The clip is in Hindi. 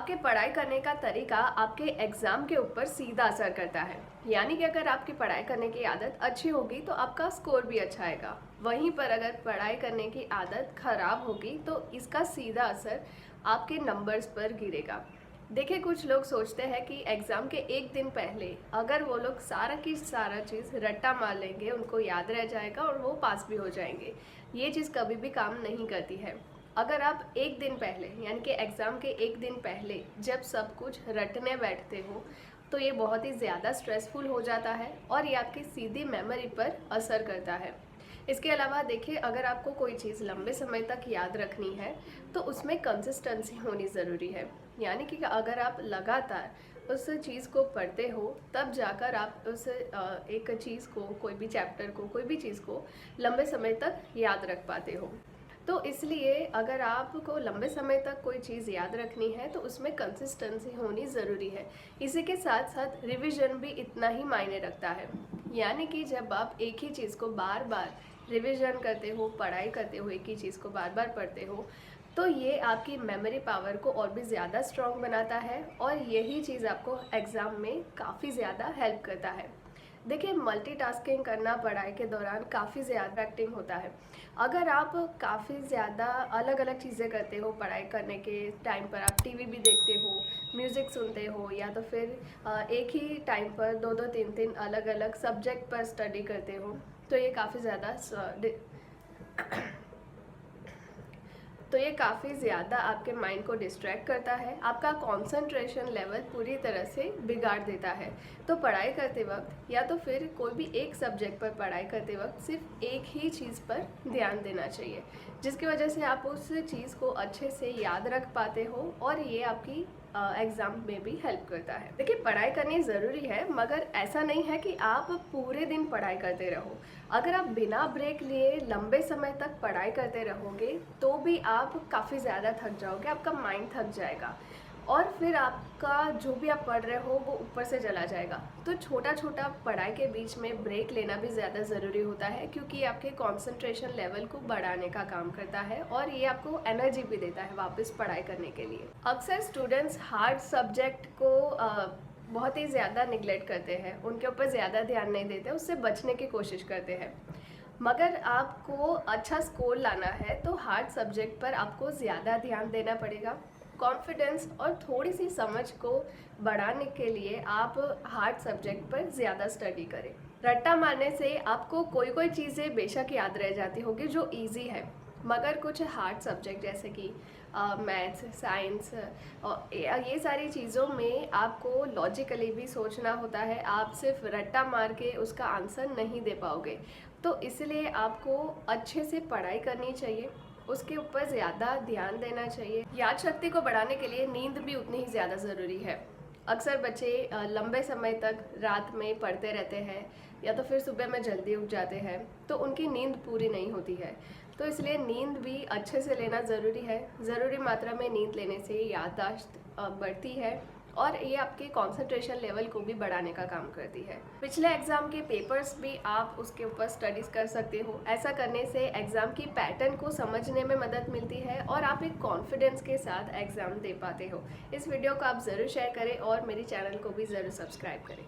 आपके पढ़ाई करने का तरीका आपके एग्ज़ाम के ऊपर सीधा असर करता है। यानी कि अगर आपकी पढ़ाई करने की आदत अच्छी होगी तो आपका स्कोर भी अच्छा आएगा। वहीं पर अगर पढ़ाई करने की आदत ख़राब होगी तो इसका सीधा असर आपके नंबर्स पर गिरेगा। देखिए, कुछ लोग सोचते हैं कि एग्ज़ाम के एक दिन पहले अगर वो लोग सारा की सारा चीज़ रट्टा मार लेंगे, उनको याद रह जाएगा और वो पास भी हो जाएंगे। ये चीज़ कभी भी काम नहीं करती है। अगर आप एक दिन पहले यानी कि एग्ज़ाम के एक दिन पहले जब सब कुछ रटने बैठते हो तो ये बहुत ही ज़्यादा स्ट्रेसफुल हो जाता है और ये आपकी सीधी मेमोरी पर असर करता है। इसके अलावा देखिए, अगर आपको कोई चीज़ लंबे समय तक याद रखनी है तो उसमें कंसिस्टेंसी होनी ज़रूरी है। यानी कि अगर आप लगातार उस चीज़ को पढ़ते हो तब जाकर आप उस एक चीज़ को, कोई भी चैप्टर को, कोई भी चीज़ को लंबे समय तक याद रख पाते हो। तो इसलिए अगर आपको लंबे समय तक कोई चीज़ याद रखनी है तो उसमें कंसिस्टेंसी होनी ज़रूरी है। इसी के साथ साथ रिवीजन भी इतना ही मायने रखता है। यानी कि जब आप एक ही चीज़ को बार बार रिवीजन करते हो, पढ़ाई करते हो, एक ही चीज़ को बार बार पढ़ते हो, तो ये आपकी मेमोरी पावर को और भी ज़्यादा स्ट्रॉन्ग बनाता है और यही चीज़ आपको एग्ज़ाम में काफ़ी ज़्यादा हेल्प करता है। देखिए, मल्टीटास्किंग करना पढ़ाई के दौरान काफ़ी ज़्यादा एक्टिंग होता है। अगर आप काफ़ी ज़्यादा अलग अलग चीज़ें करते हो, पढ़ाई करने के टाइम पर आप टीवी भी देखते हो, म्यूज़िक सुनते हो, या तो फिर एक ही टाइम पर दो दो तीन तीन अलग अलग सब्जेक्ट पर स्टडी करते हो, तो ये काफ़ी ज़्यादा काफ़ी ज़्यादा आपके माइंड को डिस्ट्रैक्ट करता है, आपका कंसंट्रेशन लेवल पूरी तरह से बिगाड़ देता है। तो पढ़ाई करते वक्त या तो फिर कोई भी एक सब्जेक्ट पर पढ़ाई करते वक्त सिर्फ एक ही चीज़ पर ध्यान देना चाहिए, जिसकी वजह से आप उस चीज़ को अच्छे से याद रख पाते हो और ये आपकी एग्ज़ाम में भी हेल्प करता है। देखिए, पढ़ाई करनी ज़रूरी है, मगर ऐसा नहीं है कि आप पूरे दिन पढ़ाई करते रहो। अगर आप बिना ब्रेक लिए लंबे समय तक पढ़ाई करते रहोगे तो भी आप काफ़ी ज़्यादा थक जाओगे, आपका माइंड थक जाएगा और फिर आपका जो भी आप पढ़ रहे हो वो ऊपर से चला जाएगा। तो छोटा छोटा पढ़ाई के बीच में ब्रेक लेना भी ज़्यादा ज़रूरी होता है, क्योंकि ये आपके कंसंट्रेशन लेवल को बढ़ाने का काम करता है और ये आपको एनर्जी भी देता है वापस पढ़ाई करने के लिए। अक्सर स्टूडेंट्स हार्ड सब्जेक्ट को बहुत ही ज़्यादा निगलेक्ट करते हैं, उनके ऊपर ज़्यादा ध्यान नहीं देते, उससे बचने की कोशिश करते हैं। मगर आपको अच्छा स्कोर लाना है तो हार्ड सब्जेक्ट पर आपको ज़्यादा ध्यान देना पड़ेगा। कॉन्फिडेंस और थोड़ी सी समझ को बढ़ाने के लिए आप हार्ड सब्जेक्ट पर ज़्यादा स्टडी करें। रट्टा मारने से आपको कोई कोई चीज़ें बेशक याद रह जाती होगी जो इजी है, मगर कुछ हार्ड सब्जेक्ट जैसे कि मैथ्स, साइंस और ये सारी चीज़ों में आपको लॉजिकली भी सोचना होता है। आप सिर्फ रट्टा मार के उसका आंसर नहीं दे पाओगे, तो इसलिए आपको अच्छे से पढ़ाई करनी चाहिए, उसके ऊपर ज़्यादा ध्यान देना चाहिए। याद शक्ति को बढ़ाने के लिए नींद भी उतनी ही ज़्यादा ज़रूरी है। अक्सर बच्चे लंबे समय तक रात में पढ़ते रहते हैं या तो फिर सुबह में जल्दी उठ जाते हैं, तो उनकी नींद पूरी नहीं होती है। तो इसलिए नींद भी अच्छे से लेना ज़रूरी है। ज़रूरी मात्रा में नींद लेने से याददाश्त बढ़ती है और ये आपके कंसंट्रेशन लेवल को भी बढ़ाने का काम करती है। पिछले एग्ज़ाम के पेपर्स भी आप उसके ऊपर स्टडीज़ कर सकते हो। ऐसा करने से एग्ज़ाम की पैटर्न को समझने में मदद मिलती है और आप एक कॉन्फिडेंस के साथ एग्ज़ाम दे पाते हो। इस वीडियो को आप ज़रूर शेयर करें और मेरे चैनल को भी ज़रूर सब्सक्राइब करें।